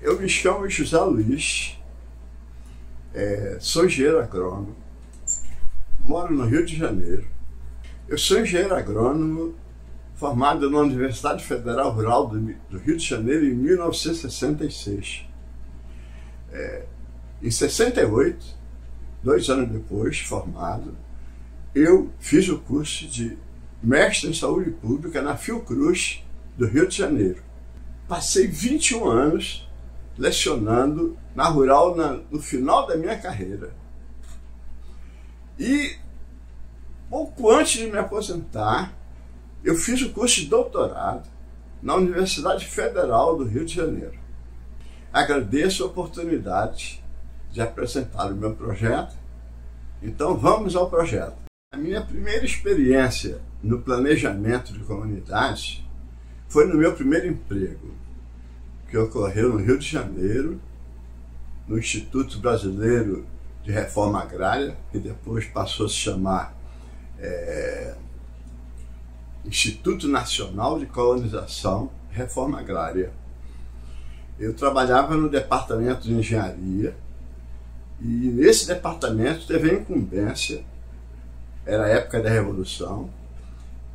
Eu me chamo José Luiz, sou engenheiro agrônomo, moro no Rio de Janeiro. Eu sou engenheiro agrônomo formado na Universidade Federal Rural do Rio de Janeiro em 1966. Em 68, 2 anos depois, formado, eu fiz o curso de mestre em saúde pública na Fiocruz do Rio de Janeiro. Passei 21 anos lecionando na Rural no final da minha carreira. E pouco antes de me aposentar, eu fiz o curso de doutorado na Universidade Federal do Rio de Janeiro. Agradeço a oportunidade de apresentar o meu projeto. Então vamos ao projeto. A minha primeira experiência no planejamento de comunidades foi no meu primeiro emprego, que ocorreu no Rio de Janeiro, no Instituto Brasileiro de Reforma Agrária, que depois passou a se chamar Instituto Nacional de Colonização e Reforma Agrária. Eu trabalhava no departamento de engenharia e nesse departamento teve a incumbência, era a época da Revolução,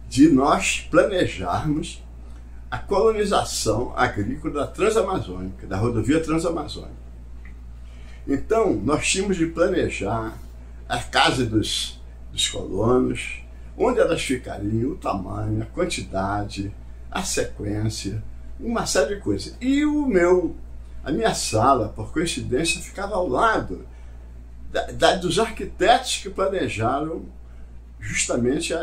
de nós planejarmos a colonização agrícola da Transamazônica, da rodovia Transamazônica. Então, nós tínhamos de planejar a casa dos colonos, onde elas ficariam, o tamanho, a quantidade, a sequência, uma série de coisas. E a minha sala, por coincidência, ficava ao lado dos arquitetos que planejaram justamente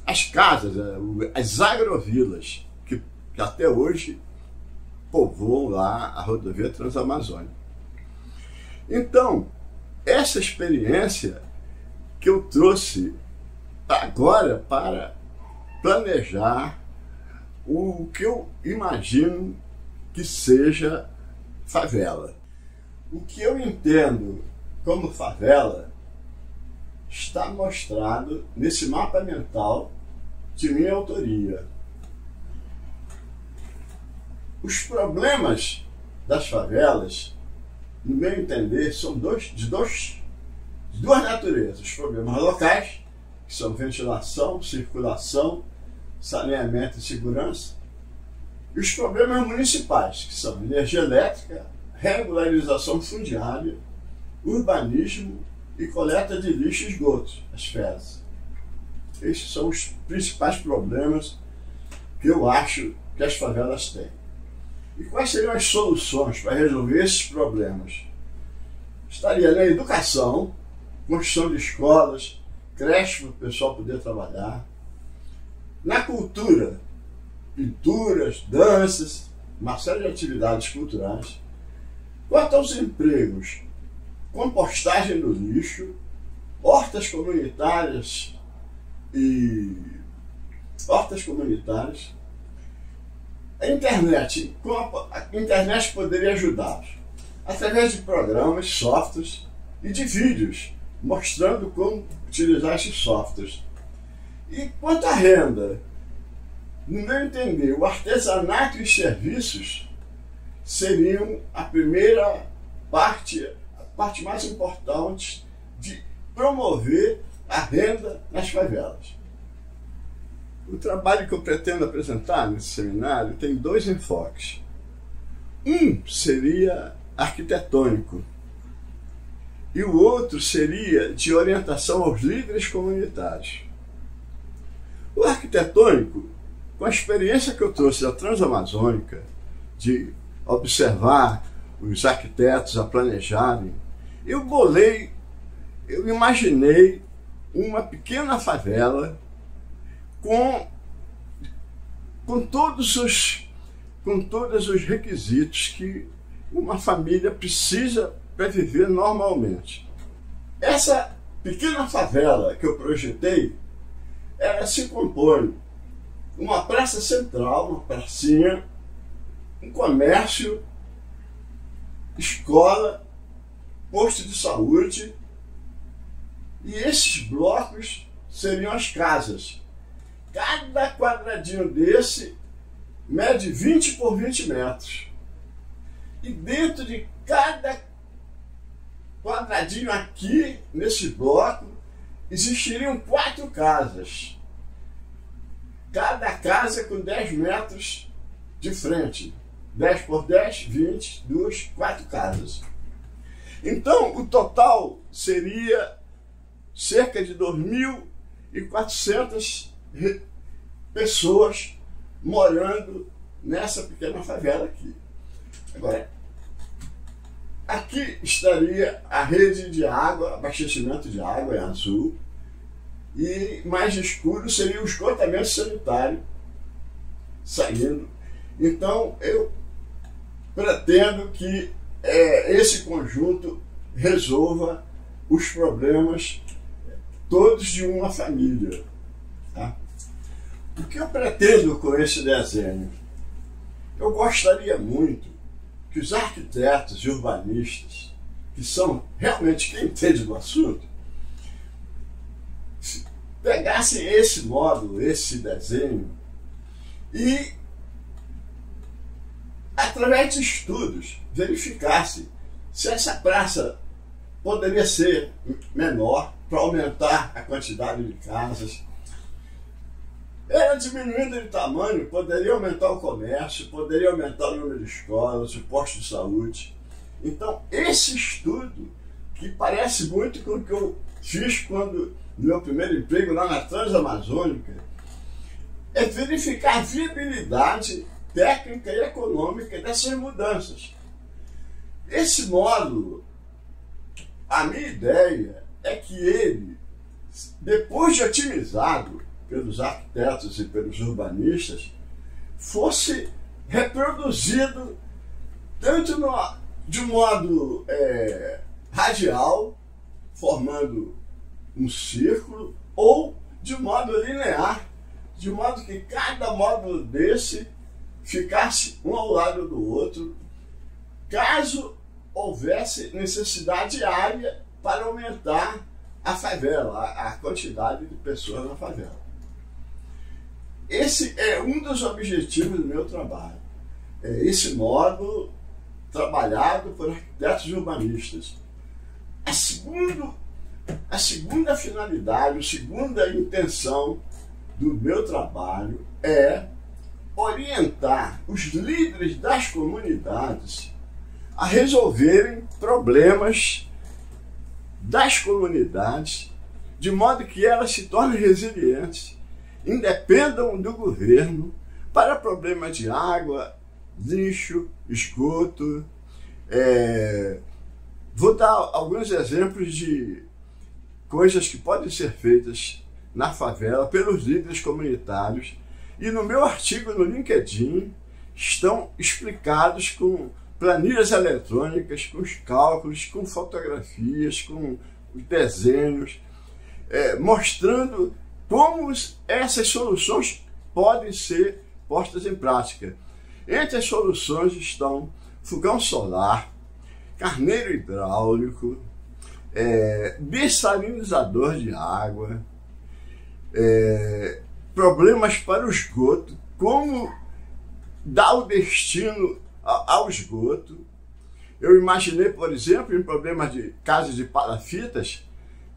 as casas, as agrovilas, que até hoje povoam lá a rodovia Transamazônica. Então, essa experiência que eu trouxe agora para planejar o que eu imagino que seja favela. O que eu entendo como favela está mostrado nesse mapa mental de minha autoria. Os problemas das favelas, no meu entender, são de duas naturezas. Os problemas locais, que são ventilação, circulação, saneamento e segurança, e os problemas municipais, que são energia elétrica, regularização fundiária, urbanismo e coleta de lixo e esgotos, as FES. Esses são os principais problemas que eu acho que as favelas têm. E quais seriam as soluções para resolver esses problemas? Estaria na educação, construção de escolas, creche para o pessoal poder trabalhar. Na cultura, pinturas, danças, uma série de atividades culturais. Quanto aos empregos, compostagem do lixo, hortas comunitárias a internet poderia ajudá-los através de programas, softwares e de vídeos mostrando como utilizar esses softwares. E quanto à renda, no meu entender, o artesanato e os serviços seriam a primeira parte, a parte mais importante de promover a renda nas favelas. O trabalho que eu pretendo apresentar nesse seminário tem 2 enfoques. Um seria arquitetônico e o outro seria de orientação aos líderes comunitários. O arquitetônico, com a experiência que eu trouxe da Transamazônica, de observar os arquitetos a planejarem, eu imaginei uma pequena favela com todos os requisitos que uma família precisa para viver normalmente. Essa pequena favela que eu projetei, ela se compõe uma praça central, uma pracinha, um comércio, escola, posto de saúde, e esses blocos seriam as casas. Cada quadradinho desse mede 20 por 20 metros. E dentro de cada quadradinho aqui, nesse bloco, existiriam 4 casas. Cada casa com 10 metros de frente. 10 por 10, 20, 2, 4 casas. Então, o total seria cerca de 2.400 pessoas morando nessa pequena favela aqui. Agora, aqui estaria a rede de água, abastecimento de água em azul, e mais escuro seria o esgotamento sanitário saindo. Então, eu pretendo que esse conjunto resolva os problemas todos de uma família. Tá? O que eu pretendo com esse desenho? Eu gostaria muito que os arquitetos e urbanistas, que são realmente quem entende do assunto, pegassem esse módulo, esse desenho, e, através de estudos, verificassem se essa praça poderia ser menor para aumentar a quantidade de casas. Ela diminuindo de tamanho, poderia aumentar o comércio, poderia aumentar o número de escolas, o posto de saúde. Então, esse estudo, que parece muito com o que eu fiz quando, no meu primeiro emprego lá na Transamazônica, é verificar a viabilidade técnica e econômica dessas mudanças. Esse módulo, a minha ideia é que ele, depois de otimizado pelos arquitetos e pelos urbanistas, fosse reproduzido tanto de modo radial, formando um círculo, ou de modo linear, de modo que cada módulo desse ficasse um ao lado do outro, caso houvesse necessidade área para aumentar a favela, a quantidade de pessoas na favela. Esse é um dos objetivos do meu trabalho. É esse módulo trabalhado por arquitetos e urbanistas. A segunda finalidade, a segunda intenção do meu trabalho é orientar os líderes das comunidades a resolverem problemas das comunidades, de modo que elas se tornem resilientes, independam do governo para problemas de água, lixo, esgoto. Vou dar alguns exemplos de coisas que podem ser feitas na favela pelos líderes comunitários, e no meu artigo no LinkedIn estão explicados com planilhas eletrônicas, com os cálculos, com fotografias, com os desenhos, mostrando como essas soluções podem ser postas em prática. Entre as soluções estão fogão solar, carneiro hidráulico, dessalinizador de água, problemas para o esgoto, como dar o destino ao esgoto. Eu imaginei, por exemplo, em problemas de casas de palafitas,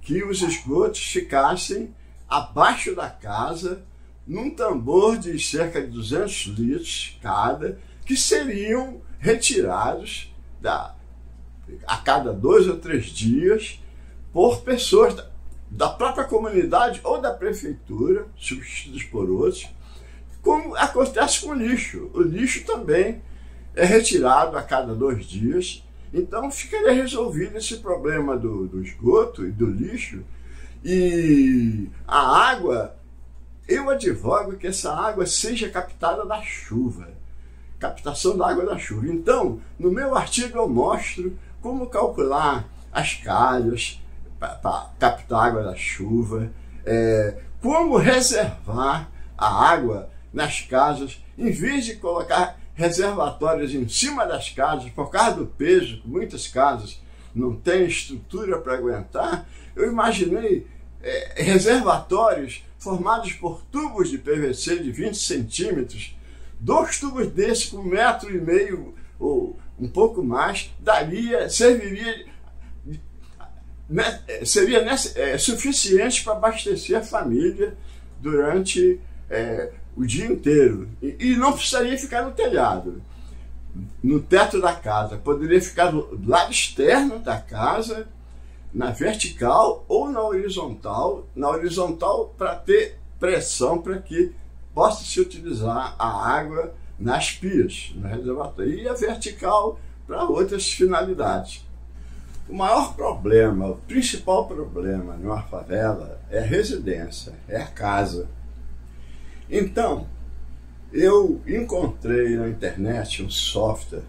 que os esgotos ficassem abaixo da casa, num tambor de cerca de 200 litros cada, que seriam retirados a cada 2 ou 3 dias por pessoas da própria comunidade ou da prefeitura, substituídos por outros, como acontece com o lixo. O lixo também é retirado a cada 2 dias. Então ficaria resolvido esse problema do esgoto e do lixo. E a água, eu advogo que essa água seja captada da chuva, captação da água da chuva. Então, no meu artigo eu mostro como calcular as calhas para captar a água da chuva, como reservar a água nas casas, em vez de colocar reservatórios em cima das casas, por causa do peso, que muitas casas não têm estrutura para aguentar. Eu imaginei reservatórios formados por tubos de PVC de 20 centímetros, 2 tubos desses com 1,5 m ou um pouco mais, seria suficiente para abastecer a família durante o dia inteiro. E não precisaria ficar no telhado, no teto da casa. Poderia ficar do lado externo da casa, na vertical ou na horizontal. Na horizontal para ter pressão, para que possa se utilizar a água nas pias, no reservatório. E a vertical para outras finalidades. O maior problema, o principal problema numa favela é a residência, é a casa. Então, eu encontrei na internet um software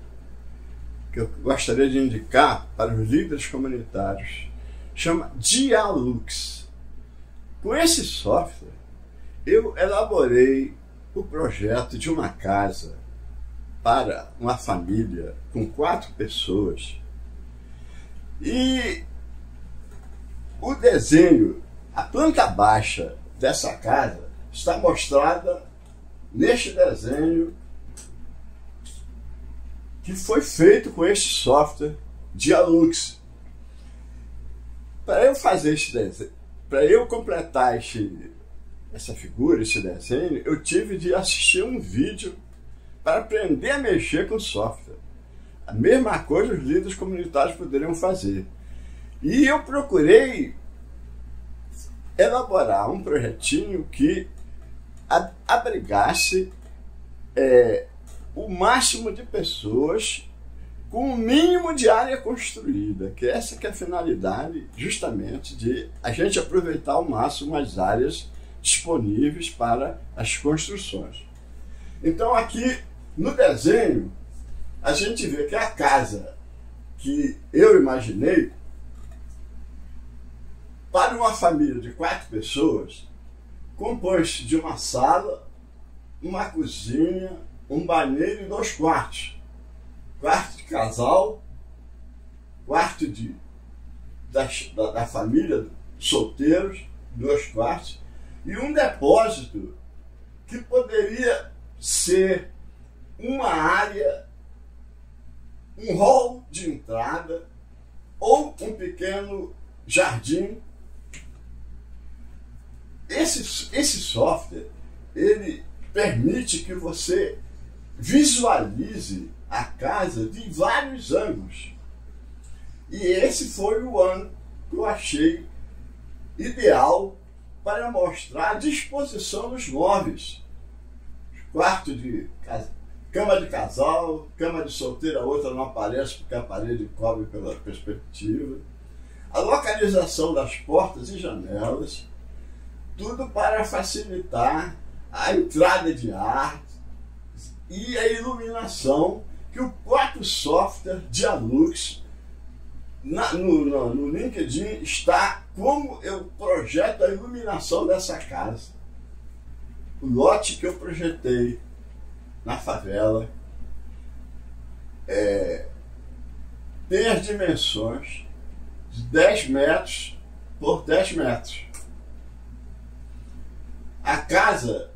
que eu gostaria de indicar para os líderes comunitários, chama Dialux. Com esse software, eu elaborei o projeto de uma casa para uma família com 4 pessoas. E o desenho, a planta baixa dessa casa está mostrada neste desenho que foi feito com este software Dialux. Para eu fazer este desenho, para eu completar essa figura, esse desenho, eu tive de assistir um vídeo para aprender a mexer com o software. A mesma coisa os líderes comunitários poderiam fazer. E eu procurei elaborar um projetinho que abrigasse o máximo de pessoas com o mínimo de área construída, que essa que é a finalidade justamente de a gente aproveitar ao máximo as áreas disponíveis para as construções. Então aqui no desenho a gente vê que a casa que eu imaginei para uma família de 4 pessoas compõe-se de uma sala, uma cozinha, um banheiro e 2 quartos. Quarto de casal, quarto da família, solteiros, 2 quartos, e um depósito que poderia ser uma área, um hall de entrada ou um pequeno jardim. Esse software, ele permite que você visualize a casa de vários ângulos. E esse foi o ângulo que eu achei ideal para mostrar a disposição dos móveis. Quarto de cama de casal, cama de solteira, a outra não aparece porque a parede cobre pela perspectiva. A localização das portas e janelas, tudo para facilitar a entrada de ar e a iluminação, que o próprio software Dialux no LinkedIn está como eu projeto a iluminação dessa casa. O lote que eu projetei na favela tem as dimensões de 10 metros por 10 metros. A casa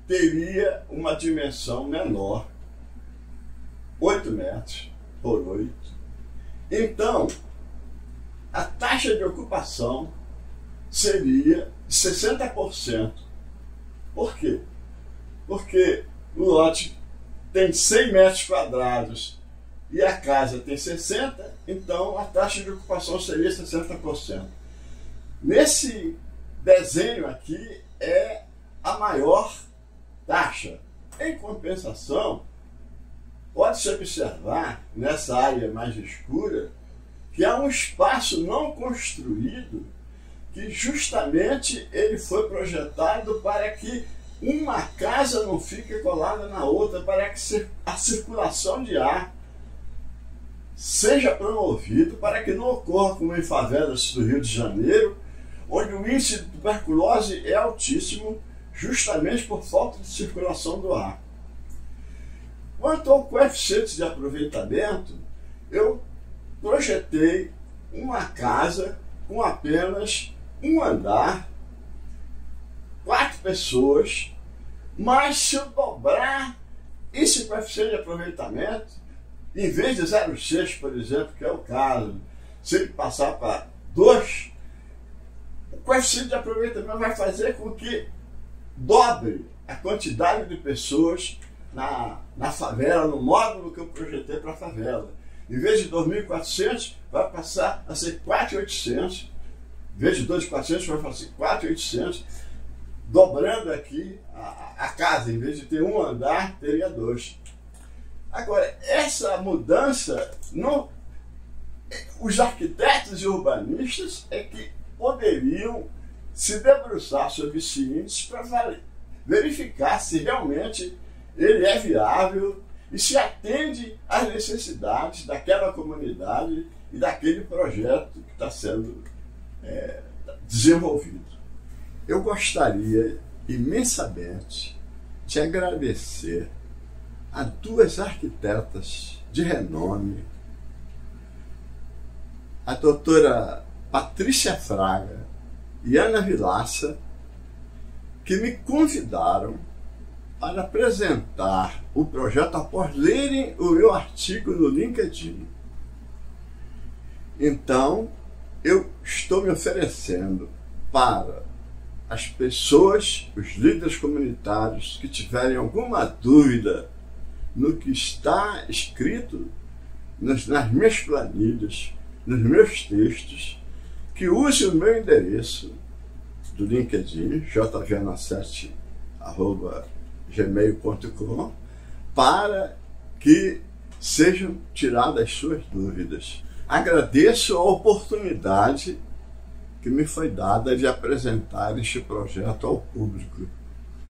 teria uma dimensão menor, 8 metros por 8. Então, a taxa de ocupação seria de 60%. Por quê? Porque o lote tem 100 metros quadrados e a casa tem 60, então a taxa de ocupação seria 60%. Nesse desenho aqui é a maior taxa. Em compensação, pode-se observar nessa área mais escura que há um espaço não construído que justamente ele foi projetado para que uma casa não fique colada na outra, para que a circulação de ar seja promovido, para que não ocorra como em favelas do Rio de Janeiro, onde o índice de tuberculose é altíssimo, justamente por falta de circulação do ar. Quanto ao coeficiente de aproveitamento, eu projetei uma casa com apenas um andar, 4 pessoas, mas se eu dobrar esse coeficiente de aproveitamento em vez de 0,6, por exemplo, que é o caso, se ele passar para 2, o coeficiente de aproveitamento vai fazer com que dobre a quantidade de pessoas na favela, no módulo que eu projetei para a favela. Em vez de 2.400, vai passar a ser 4.800. Em vez de 2.400, vai passar a ser 4.800. Dobrando aqui a casa. Em vez de ter um andar, teria 2. Agora, essa mudança, os arquitetos e urbanistas é que poderiam se debruçar sobre esse índice para verificar se realmente ele é viável e se atende às necessidades daquela comunidade e daquele projeto que está sendo desenvolvido. Eu gostaria imensamente de agradecer a 2 arquitetas de renome, a doutora Patrícia Fraga e Ana Vilaça, que me convidaram para apresentar o projeto após lerem o meu artigo no LinkedIn. Então, eu estou me oferecendo para as pessoas, os líderes comunitários que tiverem alguma dúvida no que está escrito nas minhas planilhas, nos meus textos, que use o meu endereço do LinkedIn, jvna7@gmail.com, para que sejam tiradas as suas dúvidas. Agradeço a oportunidade que me foi dada de apresentar este projeto ao público.